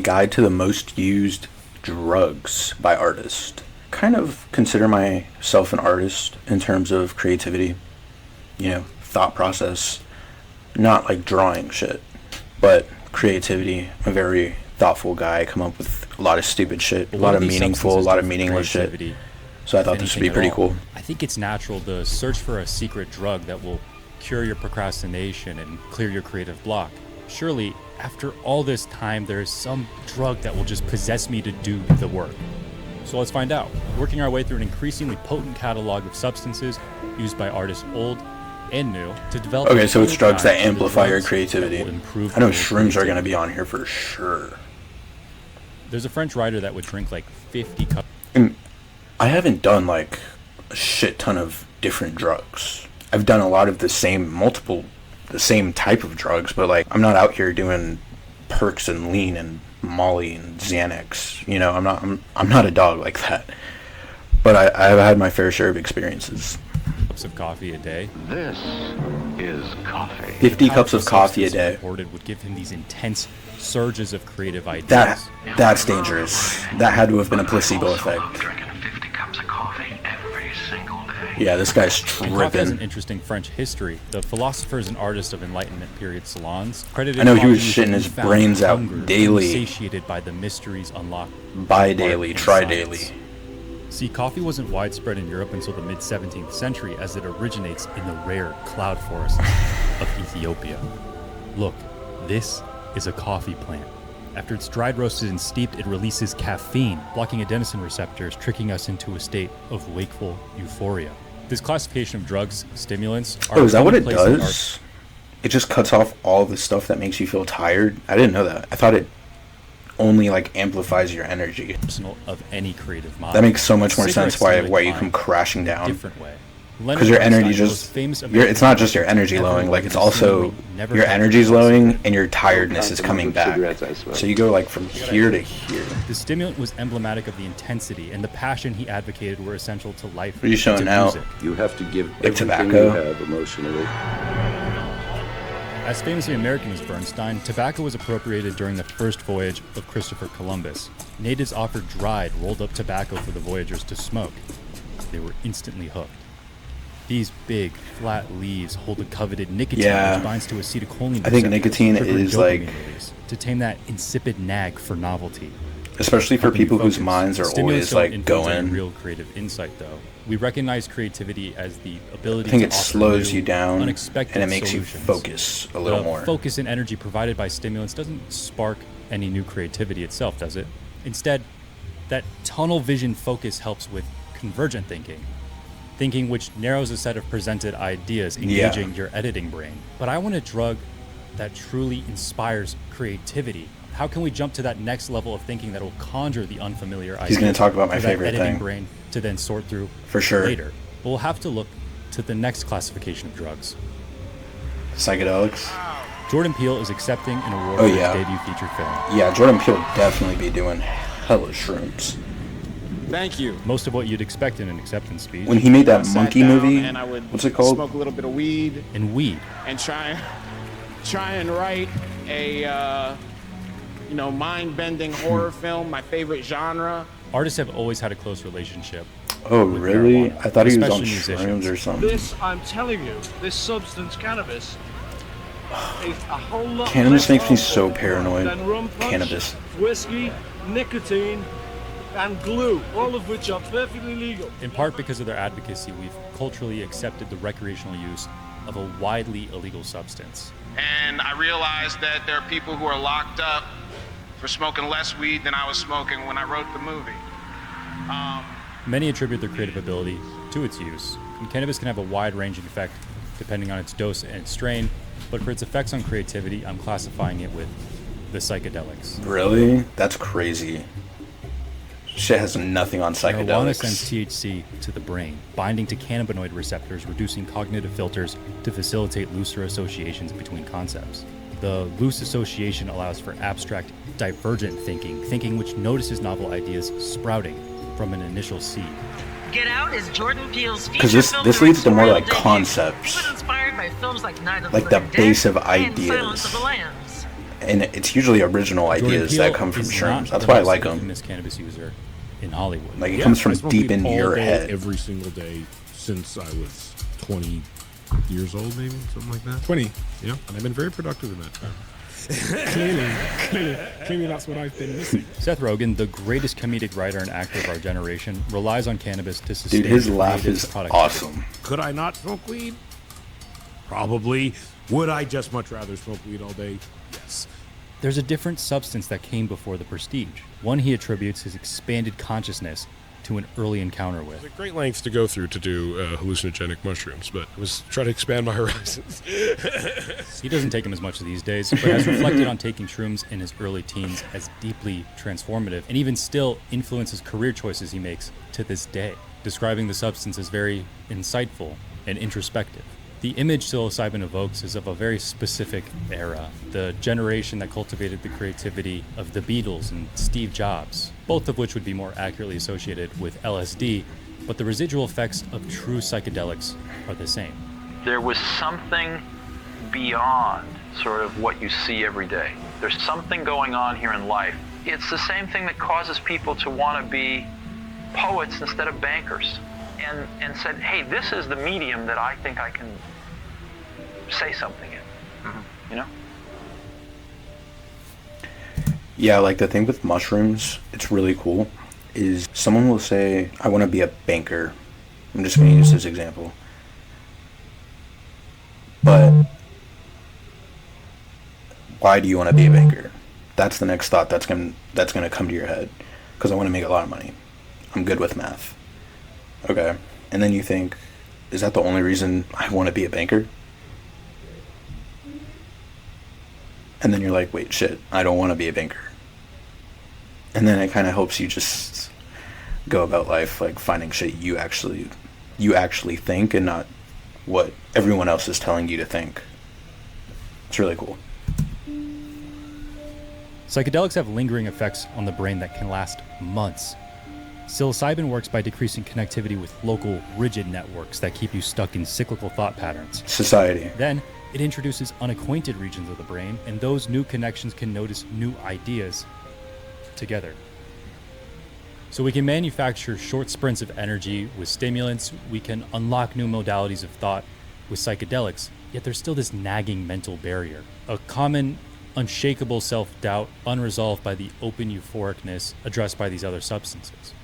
Guide to the most used drugs by artist. Kind of consider myself an artist in terms of creativity, thought process, not like drawing shit, but creativity. I'm a very thoughtful guy. I come up with a lot of stupid shit, a lot of meaningful, a lot of meaningless shit. So I thought this would be pretty cool. I think it's natural to search for a secret drug that will cure your procrastination and clear your creative block. Surely, after all this time, there is some drug that will just possess me to do the work. So let's find out. Working our way through an increasingly potent catalog of substances used by artists old and new to develop... Okay, so it's drugs that amplify your creativity. I know shrooms are going to be on here for sure. There's a French writer that would drink like 50 cups. I haven't done like a shit ton of different drugs. I've done a lot of the same type of drugs, but like I'm not out here doing perks and lean and Molly and Xanax. I'm not a dog like that. But I've had my fair share of experiences. Cups of coffee a day. This is coffee. 50 cups of coffee a day. Reported would give him these intense surges of creative ideas. That's dangerous. That had to have been a placebo effect. Drinking 50 cups of coffee every single day. Yeah, this guy's And coffee has an tripping. interesting French history. The philosophers and artists of Enlightenment period salons credited I know he was coffee with shitting his newfound brains out hunger, daily. satiated by the mysteries unlocked. Buy daily, try daily. See, coffee wasn't widespread in Europe until the mid-17th century, as it originates in the rare cloud forests of Ethiopia. Look, this is a coffee plant. After it's dried, roasted, and steeped, it releases caffeine, blocking adenosine receptors, tricking us into a state of wakeful euphoria. This classification of drugs, stimulants, are Oh, is that what it commonplace in does? It just cuts off all the stuff that makes you feel tired? I didn't know that. I thought it only like amplifies your energy. arsenal of any creative mind. That makes so much more Cigarettes sense why stimulate you mind come crashing in a down. different way. Because your energy just, it's not just your energy lowing, like it's also your energy's lowing and your tiredness is coming back. So you go like from here to here. The stimulant was emblematic of the intensity and the passion he advocated were essential to life. What are you showing to now? music. You have to give Like everything tobacco? you have emotionally. As famously American as Bernstein, tobacco was appropriated during the first voyage of Christopher Columbus. Natives offered dried, rolled up tobacco for the voyagers to smoke. They were instantly hooked. These big, flat leaves hold the coveted nicotine, Yeah. which binds to acetylcholine. I think receptors, nicotine triggering is, dopamine like- release, to tame that insipid nag for novelty. Especially for Helping you people whose focus. minds are Stimulants always don't like influence any going. real creative insight, though. We recognize creativity as the ability I think to it offer slows new, you down unexpected and it makes you solutions. focus a little The more. focus and energy provided by stimulants doesn't spark any new creativity itself, does it? Instead, that tunnel vision focus helps with convergent thinking which narrows a set of presented ideas, engaging your editing brain. But I want a drug that truly inspires creativity. How can we jump to that next level of thinking that will conjure the unfamiliar ideas? He's gonna talk about my for that favorite editing thing. brain to then sort through For sure. later. But we'll have to look to the next classification of drugs. Psychedelics? Jordan Peele is accepting an award Oh, for yeah. his debut feature film. Yeah, Jordan Peele definitely be doing hella shrooms. Thank you. Most of what you'd expect in an acceptance speech. When he made that Sat monkey down movie, and I would what's it called? Smoke a little bit of weed and weed. and try and write a mind-bending horror film, my favorite genre. Artists have always had a close relationship. Oh, with really? marijuana, I thought he was on especially musicians. shrooms or something. This, I'm telling you, this substance, cannabis, is a whole lot Cannabis less makes me so harmful paranoid. than rum punch, Cannabis. whiskey, nicotine, and glue, all of which are perfectly legal. In part because of their advocacy, we've culturally accepted the recreational use of a widely illegal substance. And I realized that there are people who are locked up for smoking less weed than I was smoking when I wrote the movie. Many attribute their creative ability to its use. And cannabis can have a wide-ranging effect depending on its dose and its strain, but for its effects on creativity, I'm classifying it with the psychedelics. Really? That's crazy. Shit has nothing on Marijuana sends psychedelics. THC to the brain, binding to cannabinoid receptors, reducing cognitive filters to facilitate looser associations between concepts. The loose association allows for abstract, divergent thinking which notices novel ideas sprouting from an initial seed. Get Out is Jordan Peele's feature 'Cause this film leads to more, directorial like, debut. concepts. He was inspired by films like Night of Like the the Living base Dead of and Silence ideas. of the Lambs. And it's usually original Jordan ideas Peele that come from is shrooms. not That's the why I most like them. infamous cannabis user in Hollywood. Like, it comes I from smoke deep weed into all your day, head. every single day since I was 20 years old, maybe something like that. 20. Yeah, and I've been very productive in that time. Clearly that's what I've been missing. Seth Rogen, the greatest comedic writer and actor of our generation, relies on cannabis to sustain Dude, his laugh creative is productivity. awesome. Could I not smoke weed? Probably. Would I just much rather smoke weed all day? Yes. There's a different substance that came before the Prestige. One he attributes his expanded consciousness to an early encounter with. It's a great lengths to go through to do hallucinogenic mushrooms, but I was trying to expand my horizons. He doesn't take them as much these days, but has reflected on taking shrooms in his early teens as deeply transformative, and even still influences career choices he makes to this day, describing the substance as very insightful and introspective. The image psilocybin evokes is of a very specific era, the generation that cultivated the creativity of the Beatles and Steve Jobs, both of which would be more accurately associated with LSD, but the residual effects of true psychedelics are the same. There was something beyond sort of what you see every day. There's something going on here in life. It's the same thing that causes people to want to be poets instead of bankers. And said, hey, this is the medium that I think I can say something in. You know? Yeah, like the thing with mushrooms, it's really cool, is someone will say, I want to be a banker. I'm just going to use this example. But why do you want to be a banker? That's the next thought that's going to come to your head. Because I want to make a lot of money. I'm good with math. Okay. And then you think, is that the only reason I want to be a banker? And then you're like, wait, shit, I don't want to be a banker. And then it kind of helps you just go about life like finding shit you actually think and not what everyone else is telling you to think. It's really cool. Psychedelics have lingering effects on the brain that can last months. Psilocybin works by decreasing connectivity with local, rigid networks that keep you stuck in cyclical thought patterns. Society. Then, it introduces unacquainted regions of the brain, and those new connections can notice new ideas together. So we can manufacture short sprints of energy with stimulants, we can unlock new modalities of thought with psychedelics, yet there's still this nagging mental barrier. A common, unshakable self-doubt unresolved by the open euphoricness addressed by these other substances.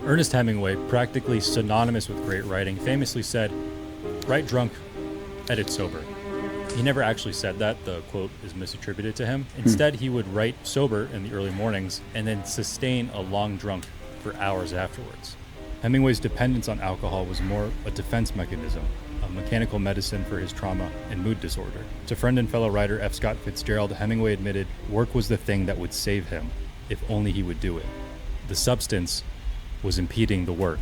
Ernest Hemingway, practically synonymous with great writing, famously said, "Write drunk, edit sober." He never actually said that. The quote is misattributed to him. Instead, he would write sober in the early mornings and then sustain a long drunk for hours afterwards. Hemingway's dependence on alcohol was more a defense mechanism, a mechanical medicine for his trauma and mood disorder. To friend and fellow writer F. Scott Fitzgerald, Hemingway admitted work was the thing that would save him, if only he would do it. The substance was impeding the work.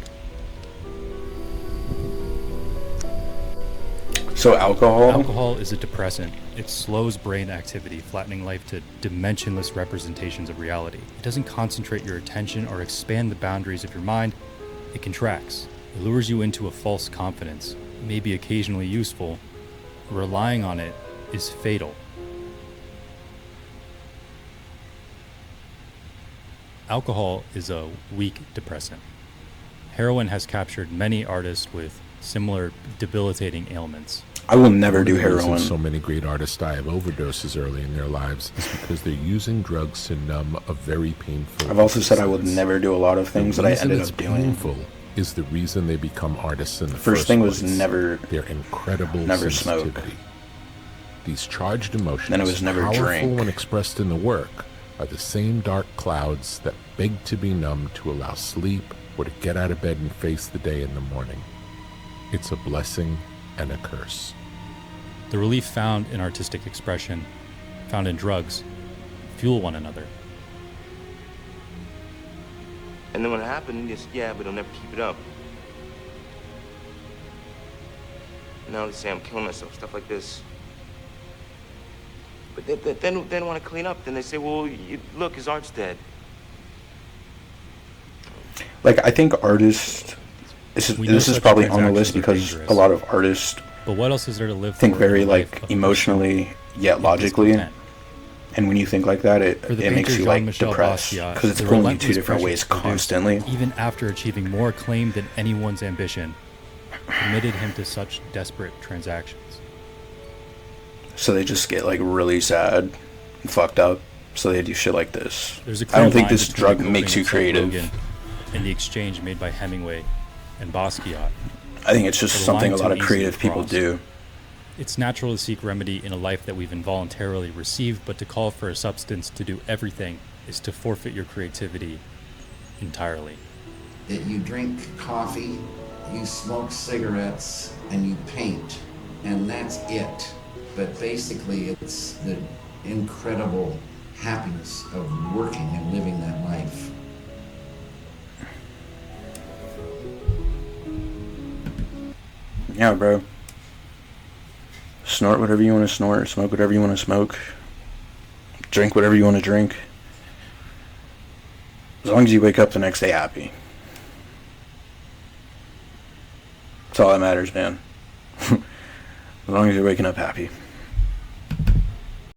So alcohol? Alcohol is a depressant. It slows brain activity, flattening life to dimensionless representations of reality. It doesn't concentrate your attention or expand the boundaries of your mind. It contracts. It lures you into a false confidence. It may be occasionally useful. Relying on it is fatal. Alcohol is a weak depressant. Heroin has captured many artists with similar debilitating ailments. I will never do One of the reasons heroin. So many great artists die of overdoses early in their lives is because they're using drugs to numb a very painful. I've also said I would experience. never do a lot of things that I reason ended it's up doing. painful is the reason they become artists in the First thing was place. never- their incredible never smoke. sensitivity. These charged emotions, Then it was never powerful drink. when expressed in the work, are the same dark clouds that beg to be numb to allow sleep or to get out of bed and face the day in the morning. It's a blessing and a curse. The relief found in artistic expression, found in drugs, fuel one another. And then when it happened, he just, yeah, but he'll never keep it up. Now they say I'm killing myself, stuff like this. But then they want to clean up. Then they say, well, look, his art's dead. Like, I think artists, We know this is such probably on the transactions list are because dangerous. a lot of artists But what else is there to live think for? very in a life like of emotionally yet logically. discontent. And when you think like that, it For the makes painter you like Jean-Michel depressed Basquiat, because it's the pulling you two relentless different pressure ways to produce, constantly. even after achieving more acclaim than anyone's ambition, committed him to such desperate transactions. So they just get like really sad and fucked up. So they do shit like this. There's a I clear don't think line this between drug coping makes you and creative. Logan and the exchange made by Hemingway and Basquiat. I think it's just For the something a line lot too of easy creative to people cross. do. It's natural to seek remedy in a life that we've involuntarily received, but to call for a substance to do everything is to forfeit your creativity entirely. That you drink coffee, you smoke cigarettes, and you paint, and that's it. But basically, it's the incredible happiness of working and living that life. Yeah, bro. Snort whatever you want to snort, smoke whatever you want to smoke, drink whatever you want to drink. As long as you wake up the next day happy. That's all that matters, man. As long as you're waking up happy.